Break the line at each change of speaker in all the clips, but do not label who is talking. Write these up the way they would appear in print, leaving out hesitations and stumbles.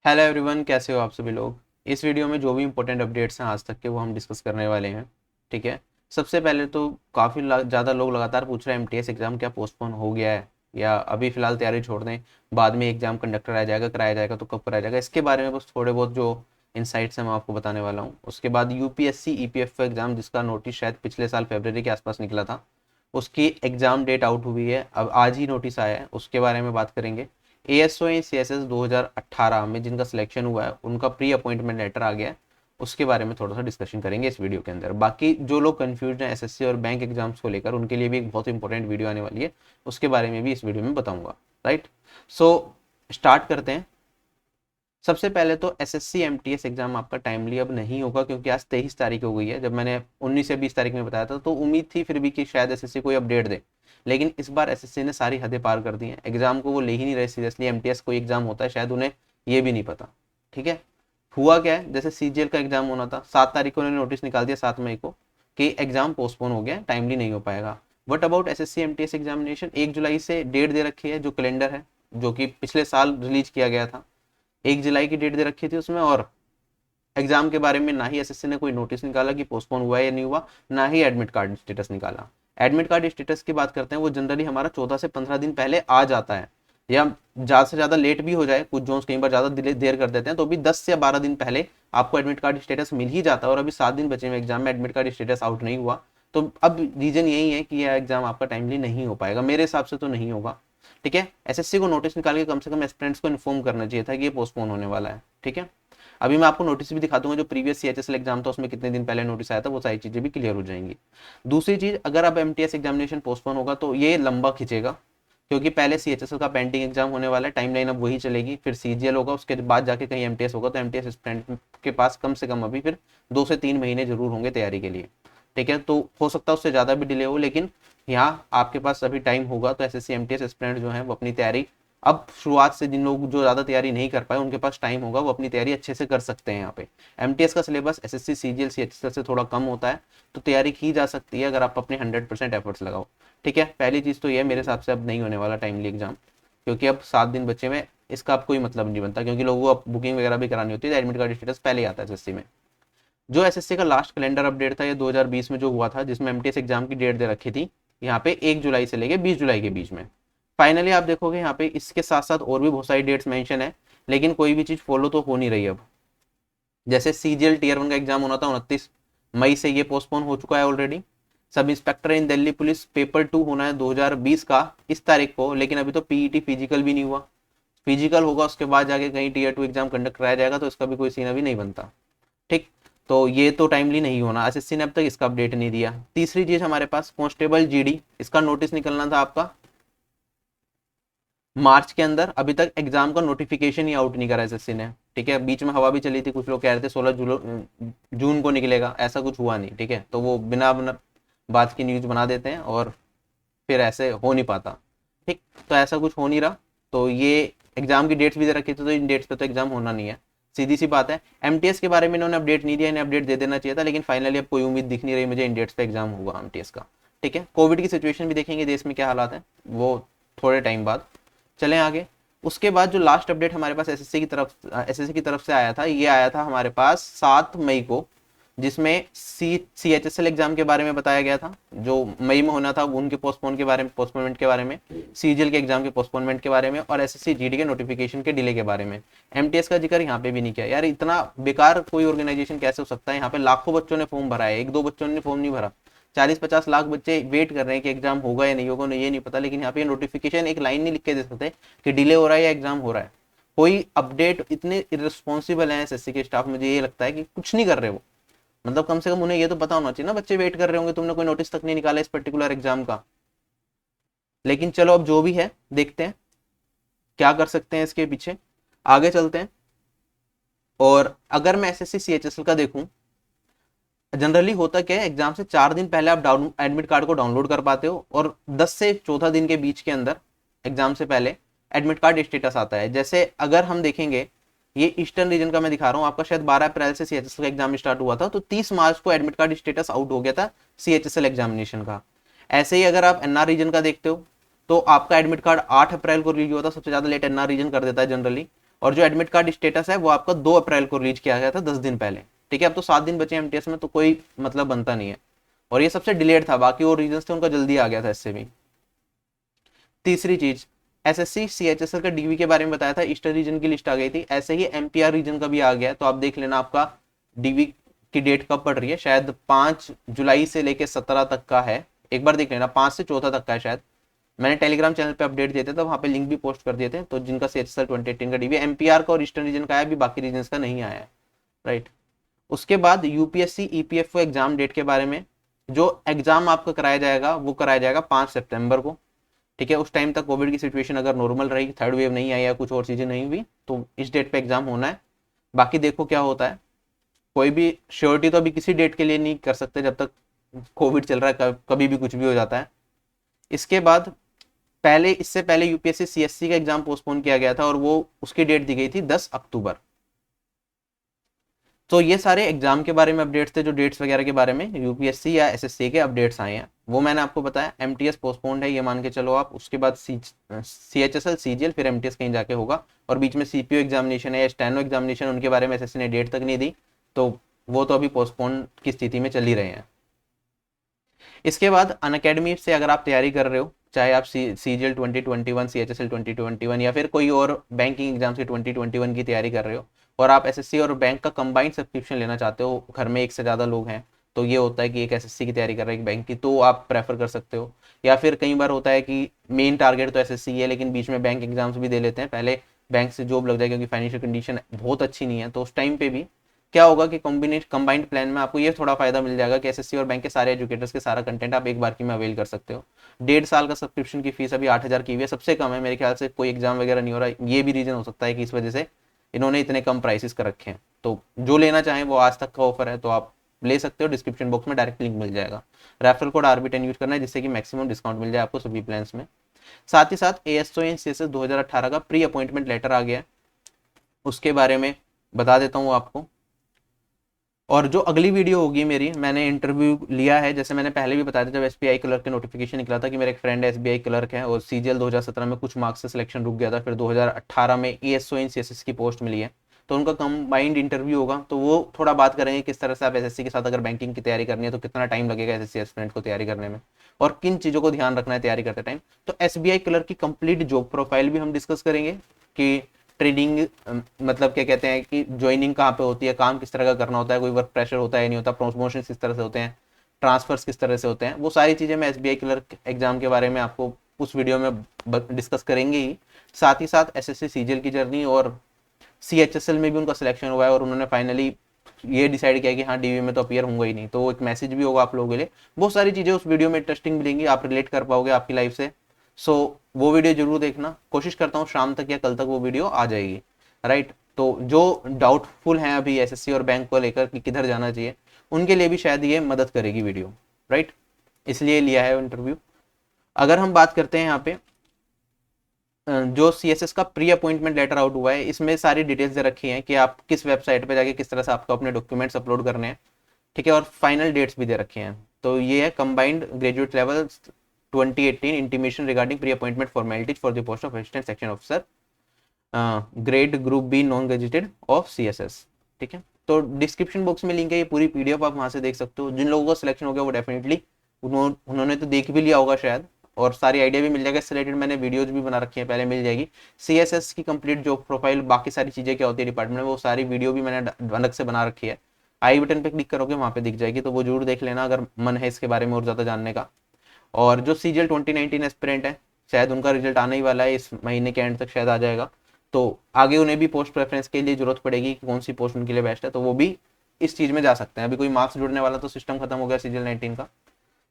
Hello everyone, कैसे हो आप सभी लोग। इस वीडियो में जो भी इंपॉर्टेंट अपडेट्स हैं आज तक के वो हम डिस्कस करने वाले हैं। ठीक है। सबसे पहले तो काफ़ी ज़्यादा लोग लगातार पूछ रहे हैं एमटीएस एग्ज़ाम क्या पोस्टपोन हो गया है या अभी फ़िलहाल तैयारी छोड़ दें, बाद में एग्ज़ाम कंडक्ट कराया जाएगा, तो कब कराया जाएगा। इसके बारे में बस थोड़े बहुत जो इंसाइट्स हैं मैं आपको बताने वाला हूँ। उसके बाद यूपीएससी ईपीएफओ एग्ज़ाम जिसका नोटिस शायद पिछले साल फरवरी के आसपास निकला था, उसकी एग्ज़ाम डेट आउट हुई है, अब आज ही नोटिस आया है, उसके बारे में बात करेंगे। एएसओ सीएसएस 2018 में जिनका सिलेक्शन हुआ है उनका प्री अपॉइंटमेंट लेटर आ गया है, उसके बारे में थोड़ा सा डिस्कशन करेंगे इस वीडियो के अंदर। बाकी जो लोग कंफ्यूज हैं एसएससी और बैंक एग्जाम्स को लेकर, उनके लिए भी एक बहुत इंपॉर्टेंट वीडियो आने वाली है, उसके बारे में भी इस वीडियो में बताऊंगा। राइट। सो स्टार्ट करते हैं। सबसे पहले तो एसएससी एमटीएस एग्जाम आपका टाइमली अब नहीं होगा, क्योंकि आज 23 तारीख हो गई है। जब मैंने 19 या 20 तारीख में बताया था तो उम्मीद थी फिर भी कि शायद एसएससी कोई अपडेट दे, लेकिन इस बार एसएससी ने सारी हदें पार कर दी हैं। एग्जाम को वो ले ही नहीं रहे सीरियसली। एमटीएस कोई एग्जाम होता है शायद उन्हें ये भी नहीं पता। ठीक है। हुआ क्या है, जैसे सीजीएल का एग्जाम होना था 7 तारीख को, उन्होंने नोटिस निकाल दिया 7 मई को कि एग्जाम पोस्टपोन हो गया, टाइमली नहीं हो पाएगा। What about SSC MTS examination, 1 जुलाई से डेट दे रखी है जो कैलेंडर है, जो कि पिछले साल रिलीज किया गया था। 1 जुलाई की डेट दे रखी थी उसमें, और एग्जाम के बारे में ना ही एसएससी ने कोई नोटिस निकाला कि पोस्टपोन हुआ है या नहीं हुआ, ना ही एडमिट कार्ड स्टेटस निकाला। एडमिट कार्ड स्टेटस की बात करते हैं, वो जनरली हमारा 14 से 15 दिन पहले आ जाता है, या ज़्यादा से ज़्यादा लेट भी हो जाए, कुछ जोन्स कई बार ज़्यादा देर कर देते हैं, तो भी 10 से 12 दिन पहले आपको एडमिट कार्ड स्टेटस मिल ही जाता है। और अभी 7 दिन बचे हुए एग्जाम में, एडमिट कार्ड स्टेटस आउट नहीं हुआ, तो अब रीजन यही है कि यह एग्जाम आपका टाइमली नहीं हो पाएगा, मेरे हिसाब से तो नहीं होगा। ठीक है। एसएससी को नोटिस निकाल के कम से कम एस्पिरेंट्स को इन्फॉर्म करना चाहिए था कि ये पोस्टपोन होने वाला है। ठीक है। अभी मैं आपको नोटिस भी दिखा दूंगा, जो प्रीवियस सीएचएसएल एग्जाम था उसमें कितने दिन पहले नोटिस आया था, वो सारी चीजें भी क्लियर हो जाएंगी। दूसरी चीज, अगर अब एमटीएस एग्जामिनेशन पोस्टपोन होगा तो ये लंबा खिंचेगा, क्योंकि पहले सीएचएसएल का पेंडिंग एग्जाम होने वाला है, टाइमलाइन अब वही चलेगी, फिर सीजीएल होगा, उसके बाद जाके कहीं एमटीएस होगा, तो एमटीएस स्टूडेंट के पास कम से कम अभी फिर 2 से 3 महीने जरूर होंगे तैयारी के लिए। ठीक है। तो हो सकता है उससे ज़्यादा भी डिले हो, लेकिन यहाँ आपके पास अभी टाइम होगा, तो एसएससी एमटीएस एस्पिरेंट जो है वो अपनी तैयारी अब शुरुआत से, जिन लोग जो ज़्यादा तैयारी नहीं कर पाए उनके पास टाइम होगा, वो अपनी तैयारी अच्छे से कर सकते हैं। यहाँ पे एमटीएस का सिलेबस एसएससी सीजीएल सीएचएसएल से थोड़ा कम होता है, तो तैयारी की जा सकती है अगर आप अपने 100% एफर्ट्स लगाओ। ठीक है। पहली चीज़ तो ये मेरे हिसाब से अब नहीं होने वाला टाइमली एग्जाम, क्योंकि अब 7 दिन बचे हुए, इसका अब कोई मतलब नहीं बनता, क्योंकि लोगों को अब बुकिंग वगैरह भी करानी होती है, एडमिट कार्ड स्टेटस पहले ही आता है एसएससी में। जो एसएससी का लास्ट कैलेंडर अपडेट था ये 2020 में जो हुआ था, जिसमें एमटीएस एग्जाम की डेट दे रखी थी यहाँ पे 1 जुलाई से लेके 20 जुलाई के बीच में। फाइनली आप देखोगे यहाँ पे इसके साथ साथ और भी बहुत सारी डेट्स मेंशन है, लेकिन कोई भी चीज़ फॉलो तो हो नहीं रही अब। जैसे सीजीएल टीयर 1 का एग्जाम होना था 29 मई से, ये पोस्टपोन हो चुका है ऑलरेडी। सब इंस्पेक्टर इन दिल्ली पुलिस पेपर 2 होना है 2020 का इस तारीख को, लेकिन अभी तो पीईटी फिजिकल भी नहीं हुआ। फिजिकल होगा उसके बाद जाके कहीं टीयर 2 एग्जाम कंडक्ट कराया जाएगा, तो इसका भी कोई सीन अभी नहीं बनता। ठीक। तो ये तो टाइमली नहीं होना, एसएससी ने अब तक इसका अपडेट नहीं दिया। तीसरी चीज हमारे पास कांस्टेबल जीडी, इसका नोटिस निकलना था आपका मार्च के अंदर, अभी तक एग्जाम का नोटिफिकेशन ही आउट नहीं करा एसएससी ने। ठीक है। बीच में हवा भी चली थी, कुछ लोग कह रहे थे 16 जून को निकलेगा, ऐसा कुछ हुआ नहीं। ठीक है। तो वो बिना बात की न्यूज बना देते हैं और फिर ऐसे हो नहीं पाता। ठीक। तो ऐसा कुछ हो नहीं रहा, तो ये एग्जाम की डेट्स भी दे रखी थी, तो इन डेट्स पे तो एग्जाम होना नहीं है, सीधी सी बात है। एमटीएस के बारे में इन्होंने अपडेट नहीं दिया, इन्हें अपडेट दे देना चाहिए था, लेकिन फाइनली अब कोई उम्मीद दिख नहीं रही मुझे इन डेट्स पे एग्जाम होगा एमटीएस का। ठीक है। कोविड की सिचुएशन भी देखेंगे देश में क्या हालात हैं, वो थोड़े टाइम बाद। चलें आगे। उसके बाद जो लास्ट अपडेट हमारे पास एसएससी की तरफ से आया था, ये आया था हमारे पास 7 मई को, जिसमें सीएचएसएल एग्जाम के बारे में बताया गया था, जो मई में होना था, उनके पोस्टपोनमेंट के बारे में, सीजीएल के एग्जाम के पोस्टपोनमेंट के बारे में, और एसएससी जीडी के नोटिफिकेशन के डिले के बारे में। एमटीएस का जिक्र यहाँ पे भी नहीं किया। यार इतना बेकार कोई ऑर्गेनाइजेशन कैसे हो सकता है। यहाँ पे लाखों बच्चों ने फॉर्म भरा है, एक दो बच्चों ने फॉर्म नहीं भरा, 40-50 लाख बच्चे वेट कर रहे हैं कि एग्जाम होगा या नहीं होगा, उन्हें ये नहीं पता। लेकिन यहाँ पे नोटिफिकेशन एक लाइन नहीं लिख के दे सकते कि डिले हो रहा है या एग्जाम हो रहा है। कोई अपडेट, इतने इरेस्पॉन्सिबल है एसएससी के स्टाफ, मुझे ये लगता है कि कुछ नहीं कर रहे वो। मतलब कम से कम उन्हें ये तो पता होना चाहिए ना, बच्चे वेट कर रहे होंगे, तुमने कोई नोटिस तक नहीं निकाला इस पर्टिकुलर एग्जाम का। लेकिन चलो अब जो भी है देखते हैं क्या कर सकते हैं इसके पीछे, आगे चलते हैं। और अगर मैं एसएससी सीएचएसएल का देखूं, जनरली होता क्या है, एग्जाम से 4 दिन पहले आप डाउन एडमिट कार्ड को डाउनलोड कर पाते हो, और 10 से 14 दिन के बीच के अंदर एग्जाम से पहले एडमिट कार्ड स्टेटस आता है। जैसे अगर हम देखेंगे, ये ईस्टर्न रीजन का मैं दिखा रहा हूँ आपका, शायद 12 अप्रैल से सीएचएसएल का एग्जाम स्टार्ट हुआ था, तो 30 मार्च को एडमिट कार्ड स्टेटस आउट हो गया था सीएचएसएल एग्जामिनेशन का। ऐसे ही अगर आप एनआर रीजन का देखते हो, तो आपका एडमिट कार्ड 8 अप्रैल को रिलीज हुआ था, सबसे ज्यादा लेट एनआर रीजन कर देता है जनरली, और जो एडमिट कार्ड स्टेटस है वो आपका 2 अप्रैल को रिलीज किया गया था, 10 दिन पहले। ठीक है, अब तो 7 दिन बचे एमटीएस में, तो कोई मतलब बनता नहीं है। और ये सबसे डिलेड था, बाकी और रीजन थे उनका जल्दी आ गया था इससे भी। तीसरी चीज, एसएससी सीएचएसएल का डीवी के बारे में बताया था, ईस्टर्न रीजन की लिस्ट आ गई थी, ऐसे ही एमपीआर रीजन का भी आ गया। तो आप देख लेना आपका डीवी की डेट कब पड़ रही है, शायद 5 जुलाई से लेकर 17 तक का है, एक बार देख लेना, 5 से 14 तक का है शायद। मैंने टेलीग्राम चैनल पे अपडेट दिए थे, तो वहाँ पे लिंक भी पोस्ट कर दिए थे। तो जिनका सीएचएसएल 2018 का डीवी एमपीआर का और ईस्टर्न रीजन का है, अभी बाकी रीजन का नहीं आया है, राइट। उसके बाद यूपीएससी ईपीएफओ एग्जाम डेट के बारे में, जो एग्जाम आपका कराया जाएगा वो कराया जाएगा 5 सितंबर को। ठीक है, उस टाइम तक कोविड की सिचुएशन अगर नॉर्मल रही, थर्ड वेव नहीं आई या कुछ और चीजें नहीं हुई, तो इस डेट पे एग्जाम होना है। बाकी देखो क्या होता है, कोई भी श्योरिटी तो अभी किसी डेट के लिए नहीं कर सकते जब तक कोविड चल रहा है, कभी भी कुछ भी हो जाता है। इसके बाद पहले, इससे पहले यूपीएससी सीएससी का एग्जाम पोस्टपोन किया गया था और वो उसकी डेट दी गई थी 10 अक्टूबर। तो ये सारे एग्जाम के बारे में अपडेट्स थे, जो डेट्स वगैरह के बारे में यूपीएससी या एसएससी के अपडेट्स आए हैं वो मैंने आपको बताया। एमटीएस पोस्टपोन्ड है ये मान के चलो आप, उसके बाद सीएचएसएल सीजीएल, फिर एमटीएस कहीं जाके होगा, और बीच में सीपीओ एग्जामिनेशन है या स्टेनो एग्जामिनेशन, उनके बारे में एसएससी ने डेट तक नहीं दी, तो वो तो अभी पोस्टपोन की स्थिति में चल ही रहे हैं। इसके बाद अनअकैडमी से अगर आप तैयारी कर रहे हो, चाहे आप सीजीएल 2021, सीएचएसएल 2021 या फिर कोई और बैंकिंग एग्जाम की 2021 की तैयारी कर रहे हो, और आप एसएससी और बैंक का कंबाइंड सब्सक्रिप्शन लेना चाहते हो, घर में एक से ज़्यादा लोग हैं, तो ये होता है कि एक एसएससी की तैयारी कर रहे हैं एक बैंक की, तो आप प्रेफर कर सकते हो। या फिर कई बार होता है कि मेन टारगेट तो एसएससी है, लेकिन बीच में बैंक एग्जाम्स भी दे लेते हैं, पहले बैंक से जॉब लग जाए क्योंकि फाइनेंशियल कंडीशन बहुत अच्छी नहीं है, तो उस टाइम पे भी क्या होगा कि कॉम्बिनेशन कंबाइंड प्लान में आपको ये थोड़ा फायदा मिल जाएगा कि एसएससी और बैंक के सारे एजुकेटर्स के सारा कंटेंट आप एक बार की में अवेल कर सकते हो। 1.5 साल का सब्सक्रिप्शन की फीस अभी 8,000 की हुई है, सबसे कम है मेरे ख्याल से, कोई एग्जाम वगैरह नहीं हो रहा, ये भी रीजन हो सकता है कि इस वजह से इन्होंने इतने कम प्राइसेस कर रखे हैं। तो जो लेना चाहें वो आज तक का ऑफर है, तो आप ले सकते हो, डिस्क्रिप्शन बॉक्स में डायरेक्ट लिंक मिल जाएगा। रेफरल कोड RB10 यूज करना है जिससे कि मैक्सिमम डिस्काउंट मिल जाए आपको सभी प्लान्स में। साथ ही साथ एएसओ एंड सीएसएस 2018 का प्री अपॉइंटमेंट लेटर आ गया है, उसके बारे में बता देता हूँ आपको। और जो अगली वीडियो होगी मेरी, मैंने इंटरव्यू लिया है, जैसे मैंने पहले भी बताया था जब एसबीआई क्लर्क के नोटिफिकेशन निकला था कि मेरा एक फ्रेंड एसबीआई क्लर्क है और सीजीएल 2017 में कुछ मार्क्स से सिलेक्शन रुक गया था, फिर 2018 में एएसओ इन सीएसएस की पोस्ट मिली है, तो उनका कंबाइंड इंटरव्यू होगा, तो वो थोड़ा बात करेंगे किस तरह से आप एसएससी के साथ अगर बैंकिंग की तैयारी करनी है तो कितना टाइम लगेगा एसएससी एस्पिरेंट को तैयारी करने में, और किन चीज़ों को ध्यान रखना है तैयारी करते टाइम। तो एसबीआई क्लर्क की कंप्लीट जॉब प्रोफाइल भी हम डिस्कस करेंगे कि ट्रेडिंग मतलब क्या कहते हैं कि ज्वाइनिंग कहाँ पे होती है, काम किस तरह का करना होता है, कोई वर्क प्रेशर होता है नहीं होता, प्रमोशन किस तरह से होते हैं, ट्रांसफर्स किस तरह से होते हैं, वो सारी चीज़ें मैं एसबीआई क्लर्क एग्जाम के बारे में आपको उस वीडियो में डिस्कस करेंगे ही। साथ ही साथ एसएससी सीजीएल की जर्नी, और सीएचएसएल में भी उनका सिलेक्शन हुआ है और उन्होंने फाइनली ये डिसाइड किया कि हाँ डीवी में तो अपीयर होंगे ही नहीं, तो एक मैसेज भी होगा आप लोगों के लिए। बहुत सारी चीज़ें उस वीडियो में इंटरेस्टिंग मिलेंगी, आप रिलेट कर पाओगे आपकी लाइफ से। सो वो वीडियो जरूर देखना, कोशिश करता हूँ शाम तक या कल तक वो वीडियो आ जाएगी, राइट। तो जो डाउटफुल हैं अभी एसएससी और बैंक को लेकर कि किधर जाना चाहिए, उनके लिए भी शायद ये मदद करेगी वीडियो, राइट, इसलिए लिया है इंटरव्यू। अगर हम बात करते हैं यहाँ पे जो सीएसएस का प्री अपॉइंटमेंट लेटर आउट हुआ है, इसमें सारी डिटेल्स दे रखी हैं कि आप किस वेबसाइट पे जाके किस तरह से आपको अपने डॉक्यूमेंट्स अपलोड करने हैं, ठीक है, और फाइनल डेट्स भी दे रखे हैं। तो ये है combined graduate level 2018 intimation regarding pre appointment formalities for the post of assistant section officer grade group B non gazetted of CSS, ठीक है। तो डिस्क्रिप्शन बॉक्स में लिंक है, ये पूरी पीडीएफ आप वहां से देख सकते हो। जिन लोगों का सिलेक्शन हो गया वो डेफिनेटली उन्होंने तो देख भी लिया होगा शायद, और सारी आइडिया भी मिल जाएगा, इससे रिलेटेड मैंने वीडियोज भी बना रखी है, पहले मिल जाएगी। सीएसएस की कंप्लीट जॉब प्रोफाइल, बाकी सारी चीज़ें क्या होती है डिपार्टमेंट में, वो सारी वीडियो भी मैंने अलग से बना रखी है। आई बटन पे क्लिक करोगे वहाँ पे दिख जाएगी, तो वो जरूर देख लेना अगर मन है इसके बारे में और ज़्यादा जानने का। और जो सीजीएल 2019 एस्पिरेंट है, शायद उनका रिजल्ट आने ही वाला है, इस महीने के एंड तक शायद आ जाएगा, तो आगे उन्हें भी पोस्ट प्रेफरेंस के लिए जरूरत पड़ेगी कि कौन सी पोस्ट उनके लिए बेस्ट है, तो वो भी इस चीज़ में जा सकते हैं। अभी कोई मार्क्स जुड़ने वाला तो सिस्टम खत्म हो गया सीजीएल 19 का,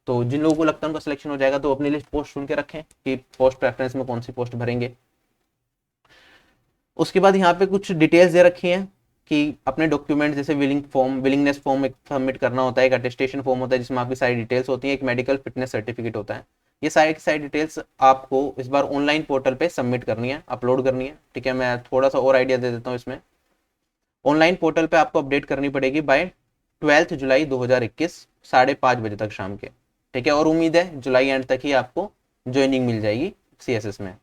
तो जिन लोगों को लगता है उनका सिलेक्शन हो जाएगा तो अपनी लिस्ट पोस्ट चुन के रखें कि पोस्ट प्रेफरेंस में कौन सी पोस्ट भरेंगे। उसके बाद यहाँ पे कुछ डिटेल्स दे रखी हैं कि अपने डॉक्यूमेंट जैसे विलिंगनेस फॉर्म एक सबमिट करना होता है, एक अटेस्टेशन फॉर्म होता है जिसमें आपकी सारी डिटेल्स होती हैं, एक मेडिकल फिटनेस सर्टिफिकेट होता है। ये सारी की सारी डिटेल्स आपको इस बार ऑनलाइन पोर्टल पे सबमिट करनी है, अपलोड करनी है, ठीक है। मैं थोड़ा सा और आइडिया दे देता हूँ इसमें। ऑनलाइन पोर्टल पे आपको अपडेट करनी पड़ेगी बाय 12 जुलाई 2021 5:30 तक शाम के, ठीक है। और उम्मीद है जुलाई एंड तक ही आपको ज्वाइनिंग मिल जाएगी सीएसएस में।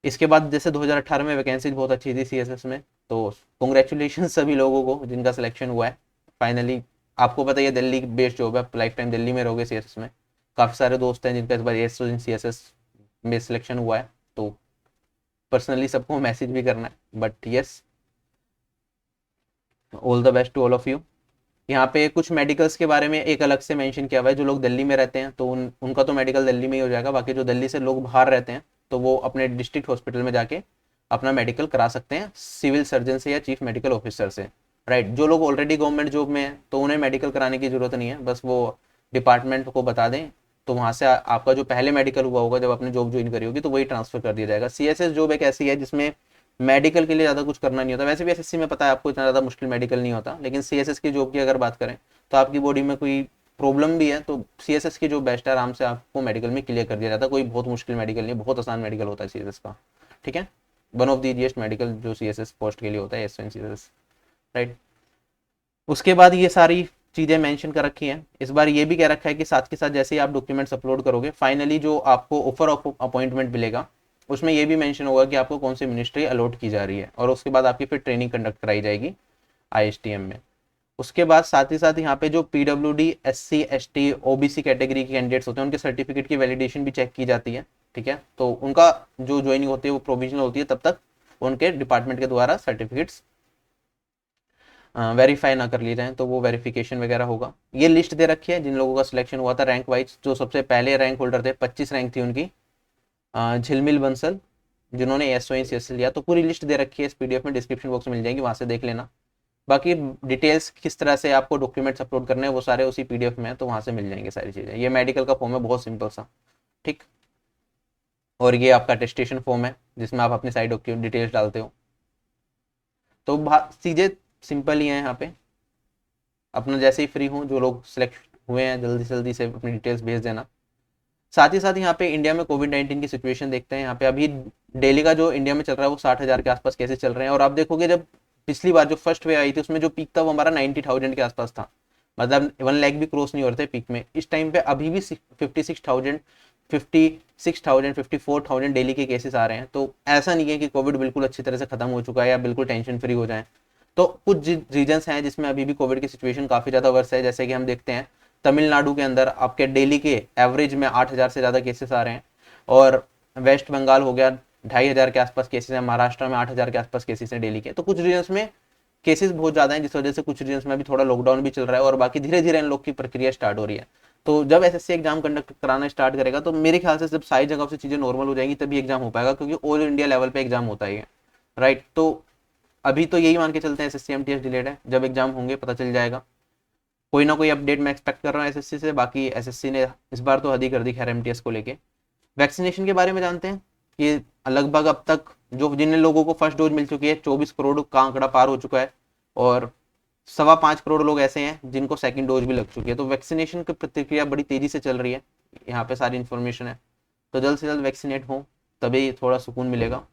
इसके बाद जैसे 2018 में वैकेंसी बहुत अच्छी थी सीएसएस में, तो कॉन्ग्रेचुलेशन सभी लोगों को जिनका सिलेक्शन हुआ है फाइनली। आपको पता ही है दिल्ली बेस्ड जॉब है, लाइफ टाइम दिल्ली में रहोगे सीएसएस में। काफ़ी सारे दोस्त हैं जिनका इस बार एस सीएसएस में सिलेक्शन हुआ है, तो पर्सनली सबको मैसेज भी करना है, but yes, all the best to all of you. यहाँ पे कुछ मेडिकल्स के बारे में एक अलग से मेंशन किया हुआ है। जो लोग दिल्ली में रहते हैं तो उनका तो मेडिकल दिल्ली में ही हो जाएगा। बाकी जो दिल्ली से लोग बाहर रहते हैं तो वो अपने डिस्ट्रिक्ट हॉस्पिटल में जाके अपना मेडिकल करा सकते हैं सिविल सर्जन से या चीफ मेडिकल ऑफिसर से, राइट। जो लोग ऑलरेडी गवर्नमेंट जॉब में हैं तो उन्हें मेडिकल कराने की जरूरत नहीं है, बस वो डिपार्टमेंट को बता दें तो वहाँ से आपका जो पहले मेडिकल हुआ होगा जब आपने जॉब ज्वाइन करी होगी तो वही ट्रांसफर कर दिया जाएगा। सीएसएस जॉब एक ऐसी है जिसमें मेडिकल के लिए ज़्यादा कुछ करना नहीं होता। वैसे भी एसएससी में पता है आपको इतना ज़्यादा मुश्किल मेडिकल नहीं होता, लेकिन सीएसएस की जॉब की अगर बात करें तो आपकी बॉडी में कोई प्रॉब्लम भी है तो सीएसएस की जो बेस्ट है, आराम से आपको मेडिकल में क्लियर कर दिया जाता है। कोई बहुत मुश्किल मेडिकल नहीं, बहुत आसान मेडिकल होता है सीएसएस का, ठीक है। One of the easiest medical जो सीएसएस पोस्ट के लिए होता है, एस एन सीएसएस, राइट। उसके बाद ये सारी चीज़ें मेंशन कर रखी हैं। इस बार ये भी कह रखा है कि साथ के साथ जैसे ही आप डॉक्यूमेंट्स अपलोड करोगे फाइनली जो आपको ऑफर ऑफ अपॉइंटमेंट मिलेगा उसमें ये भी मेंशन होगा कि आपको कौन सी मिनिस्ट्री अलॉट की जा रही है, और उसके बाद आपकी फिर ट्रेनिंग कंडक्ट कराई जाएगी आईएसटीएम में। उसके बाद साथ ही साथ यहाँ पे जो PWD, SC, ST, OBC category के कैंडिडेट्स होते हैं उनके सर्टिफिकेट की वैलिडेशन भी चेक की जाती है, ठीक है। तो उनका जो ज्वाइनिंग होती है वो प्रोविजनल होती है, तब तक उनके डिपार्टमेंट के द्वारा सर्टिफिकेट्स वेरीफाई ना कर ली जाए तो वो वेरिफिकेशन वगैरह होगा। ये लिस्ट दे रखी है जिन लोगों का सिलेक्शन हुआ था रैंक वाइज। जो सबसे पहले रैंक होल्डर थे, 25 रैंक थी उनकी, झिलमिल बंसल, जिन्होंने एस लिया। तो पूरी लिस्ट दे रखी है इस पीडीएफ में, डिस्क्रिप्शन बॉक्स में मिल जाएगी, वहाँ से देख लेना। बाकी डिटेल्स किस तरह से आपको डॉक्यूमेंट्स अपलोड करने हैं वो सारे उसी पीडीएफ में है, तो वहाँ से मिल जाएंगे सारी चीज़ें। ये मेडिकल का फॉर्म है, बहुत सिंपल सा, ठीक। और ये आपका अटेस्टेशन फॉर्म है जिसमें आप अपनी सारी डॉक्यूमेंट डिटेल्स डालते हो। तो चीज़ें सिंपल ही हैं यहाँ पे। अपना जैसे ही फ्री हूँ, जो लोग सिलेक्ट हुए हैं जल्दी से जल्दी से अपनी डिटेल्स भेज देना। साथ ही साथ यहाँ पे इंडिया में कोविड-19 की सिचुएशन देखते हैं। यहाँ पे अभी डेली का जो इंडिया में चल रहा है वो 60,000 के आसपास केसेस चल रहे हैं। और आप देखोगे जब पिछली बार जो फर्स्ट वेव आई थी उसमें जो पीक था वो हमारा 90,000 के आसपास था, मतलब 1 लाख भी क्रॉस नहीं हो रहे थे पीक में। इस टाइम पे अभी भी 56,000 56,000 54,000 डेली के केसेस आ रहे हैं। तो ऐसा नहीं है कि कोविड बिल्कुल अच्छी तरह से खत्म हो चुका है या बिल्कुल टेंशन फ्री हो जाए। तो कुछ रीजन्स हैं जिसमें अभी भी कोविड की सिचुएशन काफ़ी ज़्यादा वर्स है। जैसे कि हम देखते हैं तमिलनाडु के अंदर आपके डेली के एवरेज में 8,000 से ज़्यादा केसेस आ रहे हैं, और वेस्ट बंगाल हो गया 2,500 के आसपास केसेस हैं, महाराष्ट्र में 8,000 के आसपास केसेस हैं डेली के। तो कुछ रीजन्स में केसेस बहुत ज़्यादा हैं जिस वजह से कुछ रीजन्स में अभी थोड़ा लॉकडाउन भी चल रहा है, और बाकी धीरे धीरे इन लोग की प्रक्रिया स्टार्ट हो रही है। तो जब एसएससी एग्जाम कंडक्ट कराना स्टार्ट करेगा तो मेरे ख्याल से जब सारी जगह से चीज़ें नॉर्मल हो जाएंगी तभी एग्जाम हो पाएगा, क्योंकि ऑल इंडिया लेवल पे एग्जाम होता ही है, राइट। तो अभी तो यही मान के चलते हैं एसएससी एमटीएस डिलेड है, जब एग्जाम होंगे पता चल जाएगा। कोई ना कोई अपडेट मैं एक्सपेक्ट कर रहा हूँ एसएससी से। बाकी एसएससी ने इस बार तो हद ही कर दी खैर एमटीएस को लेके। वैक्सीनेशन के बारे में जानते हैं कि लगभग अब तक जो जिन लोगों को फर्स्ट डोज मिल चुकी है 24 करोड़ का आंकड़ा पार हो चुका है, और 5.25 करोड़ लोग ऐसे हैं जिनको सेकंड डोज भी लग चुकी है। तो वैक्सीनेशन की प्रतिक्रिया बड़ी तेजी से चल रही है, यहाँ पे सारी इन्फॉर्मेशन है। तो जल्द से जल्द वैक्सीनेट हो तभी थोड़ा सुकून मिलेगा।